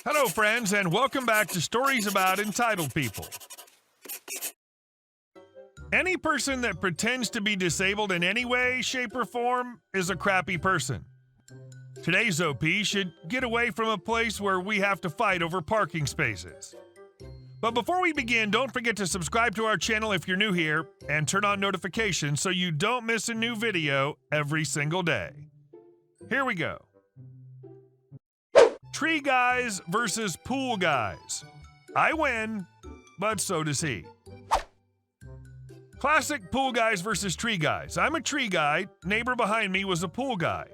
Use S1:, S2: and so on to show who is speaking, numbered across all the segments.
S1: Hello, friends, and welcome back to Stories About Entitled People. Any person that pretends to be disabled in any way, shape, or form is a crappy person. Today's OP should get away from a place where we have to fight over parking spaces. But before we begin, don't forget to subscribe to our channel if you're new here, and turn on notifications so you don't miss a new video every single day. Here we go. Tree guys versus pool guys. I win, but so does he. Classic pool guys versus tree guys. I'm a tree guy, neighbor behind me was a pool guy.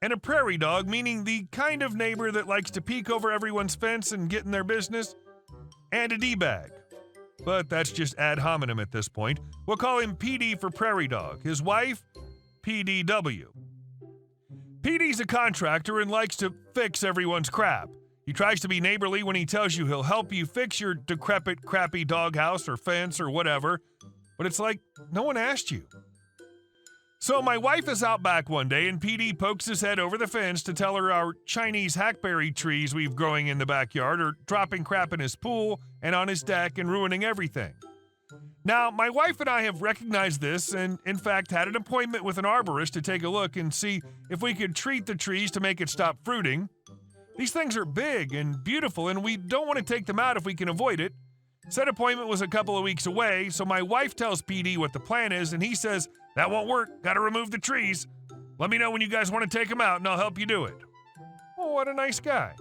S1: And a prairie dog, meaning the kind of neighbor that likes to peek over everyone's fence and get in their business. And a D-bag. But that's just ad hominem at this point. We'll call him PD for prairie dog. His wife, PDW. PD's a contractor and likes to fix everyone's crap. He tries to be neighborly when he tells you he'll help you fix your decrepit, crappy doghouse or fence or whatever, but it's like no one asked you. So my wife is out back one day and PD pokes his head over the fence to tell her our Chinese hackberry trees we've growing in the backyard are dropping crap in his pool and on his deck and ruining everything. Now, my wife and I have recognized this and, in fact, had an appointment with an arborist to take a look and see if we could treat the trees to make it stop fruiting. These things are big and beautiful, and we don't want to take them out if we can avoid it. Said appointment was a couple of weeks away, so my wife tells PD what the plan is, and he says, "That won't work. Gotta remove the trees. Let me know when you guys want to take them out, and I'll help you do it." Oh, what a nice guy.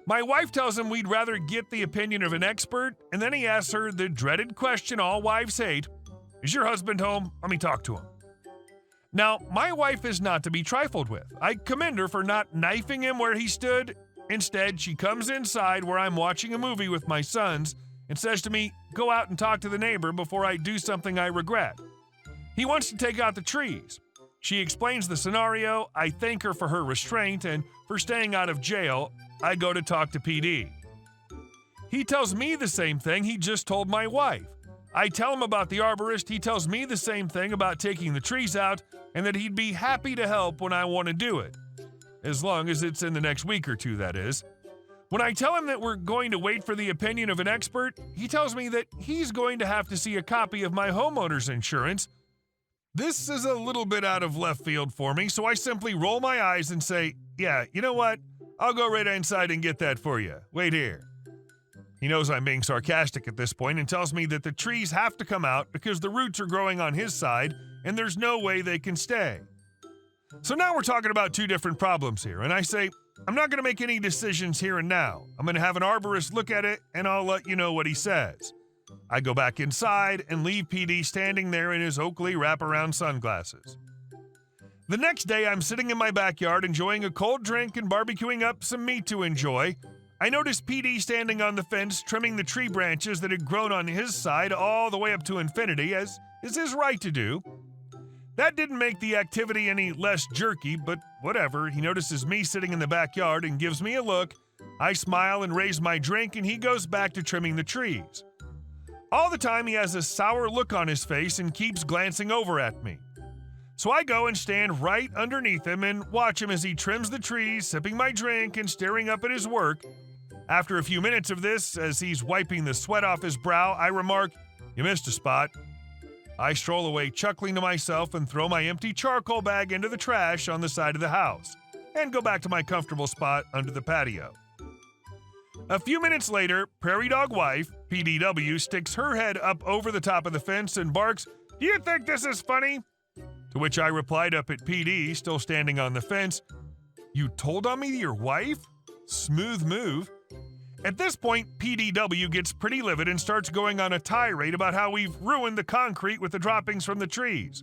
S1: My wife tells him we'd rather get the opinion of an expert, and then he asks her the dreaded question all wives hate, "Is your husband home? Let me talk to him." Now, my wife is not to be trifled with. I commend her for not knifing him where he stood. Instead, she comes inside where I'm watching a movie with my sons and says to me, "Go out and talk to the neighbor before I do something I regret." He wants to take out the trees. She explains the scenario. I thank her for her restraint and for staying out of jail. I go to talk to PD. He tells me the same thing he just told my wife. I tell him about the arborist. He tells me the same thing about taking the trees out and that he'd be happy to help when I want to do it. As long as it's in the next week or two, that is. When I tell him that we're going to wait for the opinion of an expert, he tells me that he's going to have to see a copy of my homeowner's insurance. This is a little bit out of left field for me, so I simply roll my eyes and say, "Yeah, you know what? I'll go right inside and get that for you. Wait here." He knows I'm being sarcastic at this point and tells me that the trees have to come out because the roots are growing on his side and there's no way they can stay. So now we're talking about two different problems here, and I say, I'm not going to make any decisions here and now. I'm going to have an arborist look at it, and I'll let you know what he says. I go back inside and leave PD standing there in his Oakley wraparound sunglasses. The next day, I'm sitting in my backyard enjoying a cold drink and barbecuing up some meat to enjoy. I noticed PD standing on the fence, trimming the tree branches that had grown on his side all the way up to infinity, as is his right to do. That didn't make the activity any less jerky, but whatever. He notices me sitting in the backyard and gives me a look. I smile and raise my drink, and he goes back to trimming the trees. All the time, he has a sour look on his face and keeps glancing over at me. So I go and stand right underneath him and watch him as he trims the trees, sipping my drink and staring up at his work. After a few minutes of this, as he's wiping the sweat off his brow, I remark, "You missed a spot." I stroll away chuckling to myself and throw my empty charcoal bag into the trash on the side of the house, and go back to my comfortable spot under the patio. A few minutes later, prairie dog wife, PDW, sticks her head up over the top of the fence and barks, "Do you think this is funny?" To which I replied up at PD, still standing on the fence, "You told on me to your wife? Smooth move." At this point, PDW gets pretty livid and starts going on a tirade about how we've ruined the concrete with the droppings from the trees.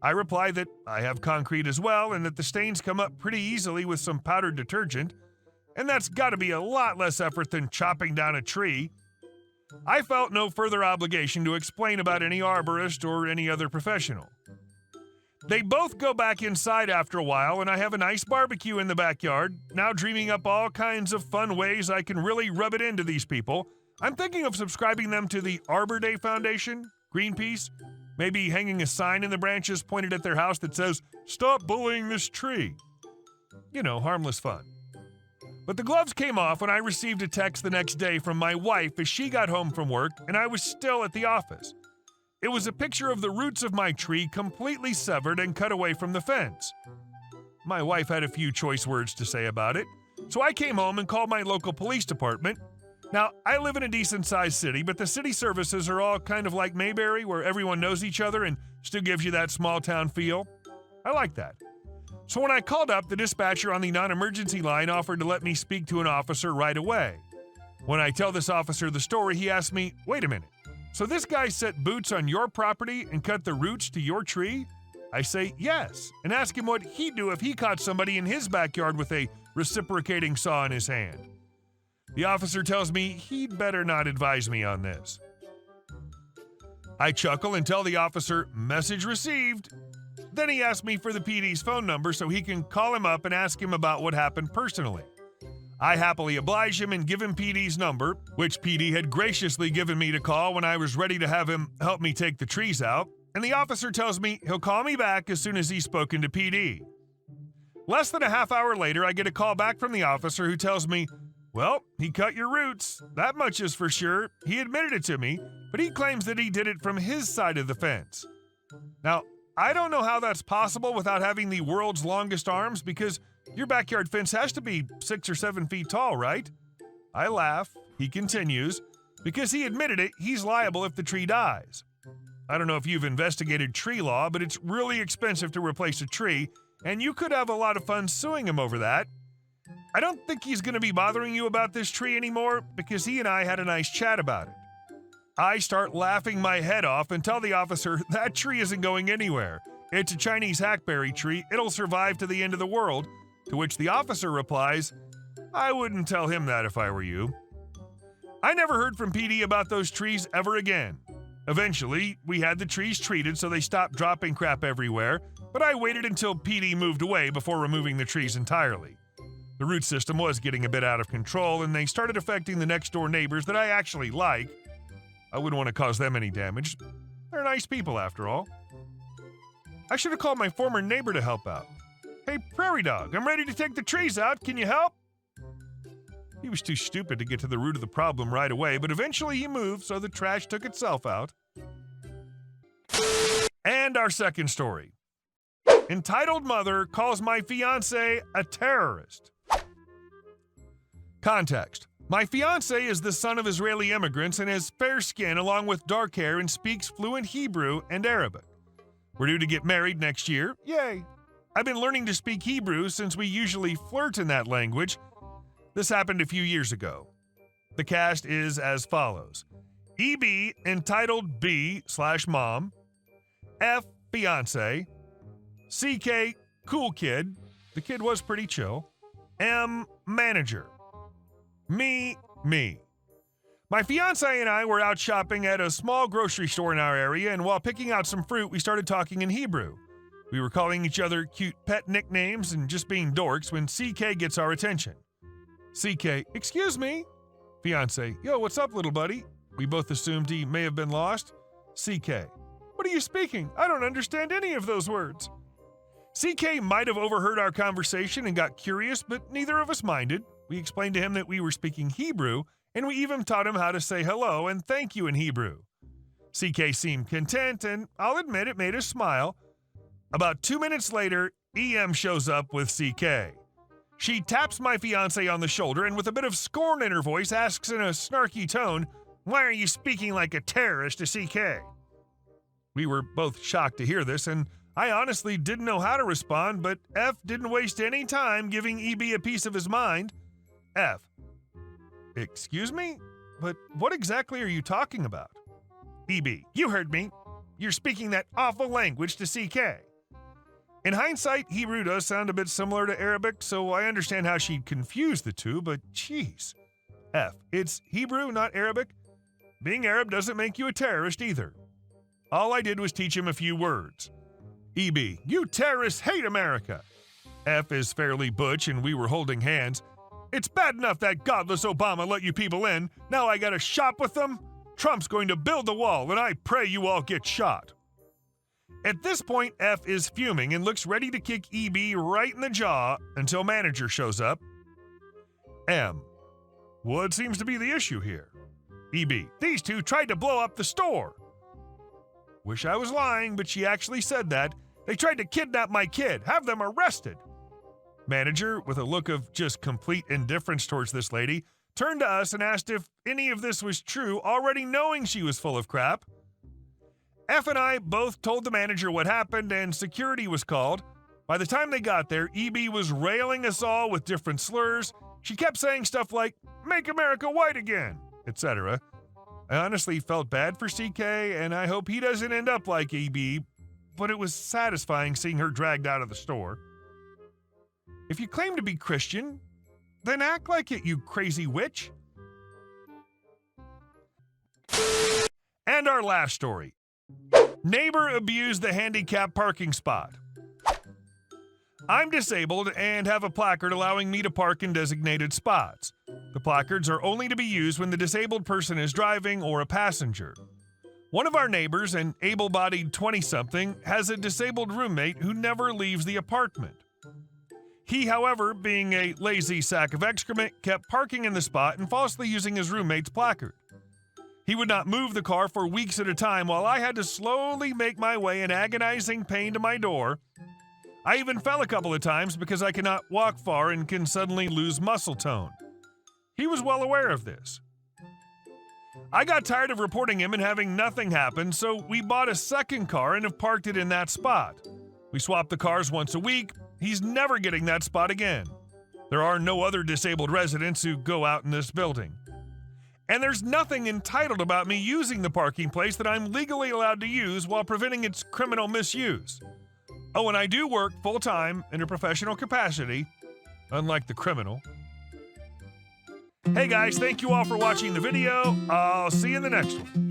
S1: I reply that I have concrete as well and that the stains come up pretty easily with some powdered detergent, and that's got to be a lot less effort than chopping down a tree. I felt no further obligation to explain about any arborist or any other professional. They both go back inside after a while, and I have a nice barbecue in the backyard, now dreaming up all kinds of fun ways I can really rub it into these people. I'm thinking of subscribing them to the Arbor Day Foundation, Greenpeace, maybe hanging a sign in the branches pointed at their house that says, "Stop bullying this tree." You know, harmless fun. But the gloves came off when I received a text the next day from my wife as she got home from work and I was still at the office. It was a picture of the roots of my tree completely severed and cut away from the fence. My wife had a few choice words to say about it, so I came home and called my local police department. Now, I live in a decent-sized city, but the city services are all kind of like Mayberry, where everyone knows each other and still gives you that small-town feel. I like that. So when I called up, the dispatcher on the non-emergency line offered to let me speak to an officer right away. When I tell this officer the story, he asked me, "Wait a minute, so this guy set boots on your property and cut the roots to your tree?" I say yes, and ask him what he'd do if he caught somebody in his backyard with a reciprocating saw in his hand. The officer tells me he'd better not advise me on this. I chuckle and tell the officer, "Message received." Then he asks me for the PD's phone number so he can call him up and ask him about what happened personally. I happily oblige him and give him PD's number, which PD had graciously given me to call when I was ready to have him help me take the trees out, and the officer tells me he'll call me back as soon as he's spoken to PD. Less than a half hour later, I get a call back from the officer who tells me, "Well, he cut your roots. That much is for sure. He admitted it to me, but he claims that he did it from his side of the fence." Now, I don't know how that's possible without having the world's longest arms, because your backyard fence has to be 6 or 7 feet tall, right? I laugh. He continues, "Because he admitted it, he's liable if the tree dies." I don't know if you've investigated tree law, but it's really expensive to replace a tree, and you could have a lot of fun suing him over that. I don't think he's going to be bothering you about this tree anymore, because he and I had a nice chat about it. I start laughing my head off and tell the officer that tree isn't going anywhere. It's a Chinese hackberry tree. It'll survive to the end of the world. To which the officer replies, "I wouldn't tell him that if I were you." I never heard from PD about those trees ever again. Eventually, we had the trees treated so they stopped dropping crap everywhere, but I waited until PD moved away before removing the trees entirely. The root system was getting a bit out of control, and they started affecting the next-door neighbors that I actually like. I wouldn't want to cause them any damage. They're nice people, after all. I should have called my former neighbor to help out. "Hey, Prairie Dog, I'm ready to take the trees out. Can you help?" He was too stupid to get to the root of the problem right away, but eventually he moved, so the trash took itself out. And our second story. Entitled mother calls my fiancé a terrorist. Context. My fiancé is the son of Israeli immigrants and has fair skin along with dark hair and speaks fluent Hebrew and Arabic. We're due to get married next year. Yay! I've been learning to speak Hebrew since we usually flirt in that language. This happened a few years ago. The cast is as follows. EB, entitled B/mom. F, fiancé. CK, cool kid. The kid was pretty chill. M, manager. Me. My fiancé and I were out shopping at a small grocery store in our area, and while picking out some fruit, we started talking in Hebrew. We were calling each other cute pet nicknames and just being dorks when CK gets our attention. CK, "Excuse me." Fiancé, "Yo, what's up, little buddy?" We both assumed he may have been lost. CK, "What are you speaking? I don't understand any of those words." CK might have overheard our conversation and got curious, but neither of us minded. We explained to him that we were speaking Hebrew, and we even taught him how to say hello and thank you in Hebrew. CK seemed content, and I'll admit it made us smile. About 2 minutes later, EM shows up with CK. She taps my fiancé on the shoulder and with a bit of scorn in her voice asks in a snarky tone, "Why are you speaking like a terrorist to CK?" We were both shocked to hear this, and I honestly didn't know how to respond, but F didn't waste any time giving EB a piece of his mind. F, "Excuse me? But what exactly are you talking about?" EB, "You heard me. You're speaking that awful language to CK." In hindsight, Hebrew does sound a bit similar to Arabic, so I understand how she'd confuse the two, but jeez. F, "It's Hebrew, not Arabic. Being Arab doesn't make you a terrorist either." All I did was teach him a few words. EB, "You terrorists hate America." F is fairly butch, and we were holding hands. "It's bad enough that godless Obama let you people in. Now I gotta shop with them? Trump's going to build the wall, and I pray you all get shot." At this point, F is fuming and looks ready to kick EB right in the jaw until manager shows up. M. What seems to be the issue here? EB. These two tried to blow up the store. Wish I was lying, but she actually said that. They tried to kidnap my kid. Have them arrested. Manager, with a look of just complete indifference towards this lady, turned to us and asked if any of this was true, already knowing she was full of crap. F and I both told the manager what happened and security was called. By the time they got there, EB was railing us all with different slurs. She kept saying stuff like, "Make America white again," etc. I honestly felt bad for CK, and I hope he doesn't end up like EB, but it was satisfying seeing her dragged out of the store. If you claim to be Christian, then act like it, you crazy witch. And our last story. Neighbor abused the handicapped parking spot. I'm disabled and have a placard allowing me to park in designated spots. The placards are only to be used when the disabled person is driving or a passenger. One of our neighbors, an able-bodied 20-something, has a disabled roommate who never leaves the apartment. He, however, being a lazy sack of excrement, kept parking in the spot and falsely using his roommate's placard. He would not move the car for weeks at a time while I had to slowly make my way in agonizing pain to my door. I even fell a couple of times because I cannot walk far and can suddenly lose muscle tone. He was well aware of this. I got tired of reporting him and having nothing happen, so we bought a second car and have parked it in that spot. We swap the cars once a week. He's never getting that spot again. There are no other disabled residents who go out in this building. And there's nothing entitled about me using the parking place that I'm legally allowed to use while preventing its criminal misuse. Oh, and I do work full-time in a professional capacity, unlike the criminal. Hey guys, thank you all for watching the video. I'll see you in the next one.